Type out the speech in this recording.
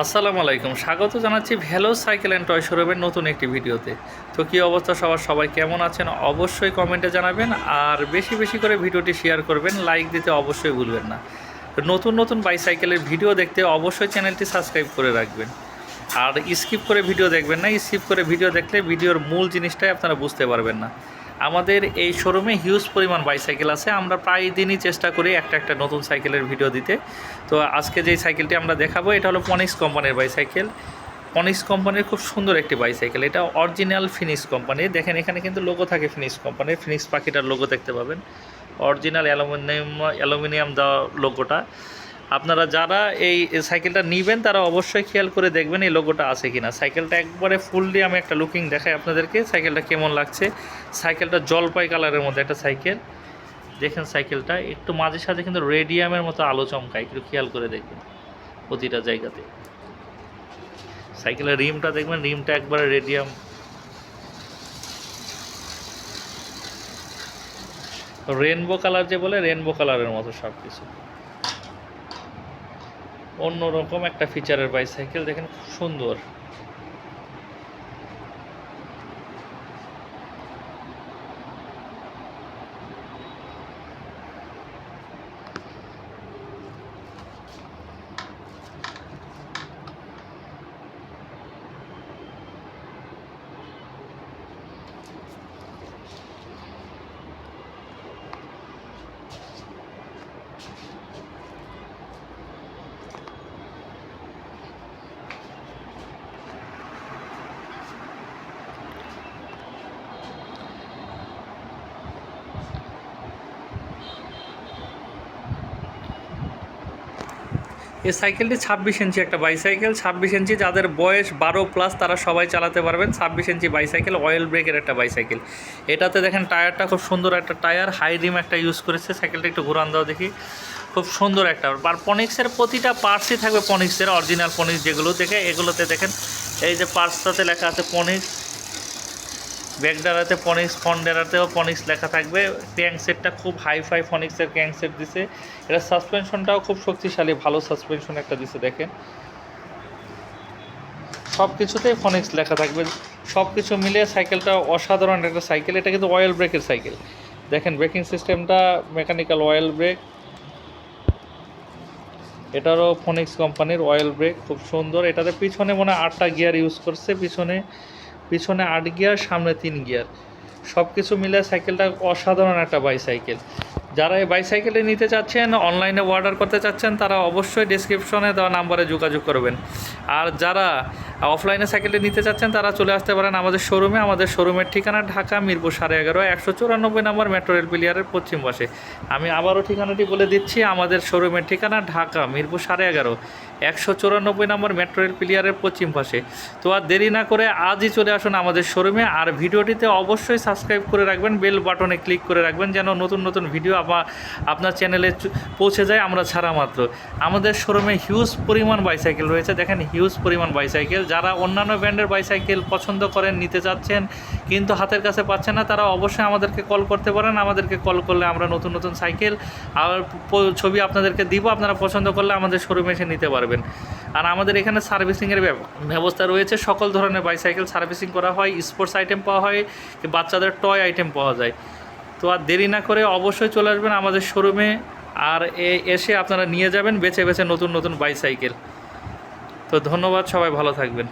আসসালামু আলাইকুম, স্বাগত জানাচ্ছি ভ্যালো সাইকেল অ্যান্ড টয় শোরুমের নতুন একটি ভিডিওতে। তো কী অবস্থা সবাই কেমন আছেন অবশ্যই কমেন্টে জানাবেন, আর বেশি বেশি করে ভিডিওটি শেয়ার করবেন, লাইক দিতে অবশ্যই ভুলবেন না। নতুন নতুন বাইসাইকেলের ভিডিও দেখতে অবশ্যই চ্যানেলটি সাবস্ক্রাইব করে রাখবেন, আর স্কিপ করে ভিডিও দেখবেন না। স্কিপ করে ভিডিও দেখলে ভিডিওর মূল জিনিসটাই আপনারা বুঝতে পারবেন না। আমাদের এই শোরুমে হিউজ পরিমাণ বাইসাইকেল আছে, আমরা প্রায় দিনই চেষ্টা করি একটা নতুন সাইকেলের ভিডিও দিতে। তো আজকে যেই সাইকেলটি আমরা দেখাবো এটা হলো পনিক্স কোম্পানির বাইসাইকেল। পনিক্স কোম্পানির খুব সুন্দর একটি বাইসাইকেল, এটা অরিজিনাল ফিনিক্স কোম্পানির। দেখেন এখানে কিন্তু লোগো থাকে ফিনিক্স কোম্পানির, ফিনিক্স পাখিটার লোগো দেখতে পাবেন, অরিজিনাল অ্যালুমিনিয়াম দেওয়া লোগোটা। আপনারা যারা এই সাইকেলটা নেবেন তারা অবশ্যই খেয়াল করে দেখবেন এই লোগোটা আছে কিনা। সাইকেলটা একবারে ফুললি আমি একটা লুকিং দেখাই আপনাদেরকে, সাইকেলটা কেমন লাগছে। সাইকেলটা জলপাই কালারের মধ্যে একটা সাইকেল। দেখেন সাইকেলটা একটু মাঝে সাঝে কিন্তু রেডিয়ামের মতো আলো চমকায়, একটু খেয়াল করে দেখবেন প্রতিটা জায়গাতে। সাইকেলের রিমটা দেখবেন, রিমটা একবারে রেডিয়াম, রেনবো কালার যে বলে, রেনবো কালারের মতো সব কিছু। অন্যরকম একটা ফিচারের বাইসাইকেল, দেখেন খুব সুন্দর। এই সাইকেলটি 26 ইঞ্চি একটা বাইসাইকেল। 26 ইঞ্চি, যাদের বয়স 12+ তারা সবাই চালাতে পারবেন। 26 ইঞ্চি বাইসাইকেল, অয়েল ব্রেকের একটা বাইসাইকেল। এটাতে দেখেন টায়ারটা খুব সুন্দর একটা টায়ার, হাই রিম একটা ইউজ করেছে। সাইকেলটা একটু ঘুরান দাও দেখি, খুব সুন্দর একটা। আর পনিক্সের প্রতিটা পার্টসই থাকবে পনিক্সের, অরিজিনাল পনিক্স যেগুলো দেখে, এগুলোতে দেখেন এই যে পার্টসটাতে লেখা আছে পনিক্স, ব্যাকডারাতে ফনিক্স, ফন্ডেরাতেও ফনিক্স লেখা থাকবে। ক্র্যাঙ্ক সেটটা খুব হাইফাই ফনিক্সের ক্র্যাঙ্ক সেট দিছে। এটা সাসপেনশনটাও খুব শক্তিশালী, ভালো সাসপেনশন একটা দিছে। দেখেন সব কিছুতেই ফনিক্স লেখা থাকবে। সব কিছু মিলিয়ে সাইকেলটা অসাধারণ একটা সাইকেল। এটা কিন্তু অয়েল ব্রেকের সাইকেল। দেখেন ব্রেকিং সিস্টেমটা মেকানিক্যাল অয়েল ব্রেক, এটারও ফনিক্স কোম্পানির অয়েল ব্রেক, খুব সুন্দর। এটাতে পিছনে মনে হয় 8টা গিয়ার ইউজ করছে, পিছনে 8 গিয়ার, সামনে 3 গিয়ার। সব কিছু মিলে সাইকেলটা অসাধারণ একটা বাইসাইকেল। যারা এই বাইসাইকেলটি নিতে চাচ্ছেন, অনলাইনে অর্ডার করতে চাচ্ছেন, তারা অবশ্যই ডেসক্রিপশনে দেওয়া নাম্বারে যোগাযোগ করবেন। আর যারা অফলাইনে সাইকেলটি নিতে চাচ্ছেন তারা চলে আসতে পারেন আমাদের শোরুমে। আমাদের শোরুমের ঠিকানা ঢাকা মিরপুর 11.5, 194 নম্বর মেট্রো রেল পিলিয়ারের পশ্চিম পাশে। আমি আবারও ঠিকানাটি বলে দিচ্ছি, আমাদের শোরুমের ঠিকানা ঢাকা মিরপুর 11.5, 194 নম্বর মেট্রো রেল পিলিয়ারের পশ্চিম পাশে। তো আর দেরি না করে আজই চলে আসুন আমাদের শোরুমে। আর ভিডিওটিতে অবশ্যই সাবস্ক্রাইব করে রাখবেন, বেল বাটনে ক্লিক করে রাখবেন, যেন নতুন নতুন ভিডিও আপনার চ্যানেলে পৌঁছে যায় আমরা ছাড়া মাত্র। আমাদের শোরুমে হিউজ পরিমাণ বাইসাইকেল রয়েছে, দেখেন হিউজ পরিমাণ বাইসাইকেল। যারা অন্যান্য ব্র্যান্ডের বাইসাইকেল পছন্দ করেন, নিতে চাচ্ছেন কিন্তু হাতের কাছে পাচ্ছেন না, তারা অবশ্যই আমাদেরকে কল করতে পারেন। আমাদেরকে কল করলে আমরা নতুন নতুন সাইকেল আর ছবি আপনাদেরকে দিব, আপনারা পছন্দ করলে আমাদের শোরুমে এসে নিতে পারবেন। আর আমাদের এখানে সার্ভিসিংয়ের ব্যবস্থা রয়েছে, সকল ধরনের বাইসাইকেল সার্ভিসিং করা হয়। স্পোর্টস আইটেম পাওয়া হয়, বাচ্চাদের টয় আইটেম পাওয়া যায়। তো আর দেরি না করে অবশ্যই চলে আসবেন আমাদের শোরুমে, আর এসে আপনারা নিয়ে যাবেন বেছে বেছে নতুন নতুন বাইসাইকেল। তো ধন্যবাদ, সবাই ভালো থাকবেন।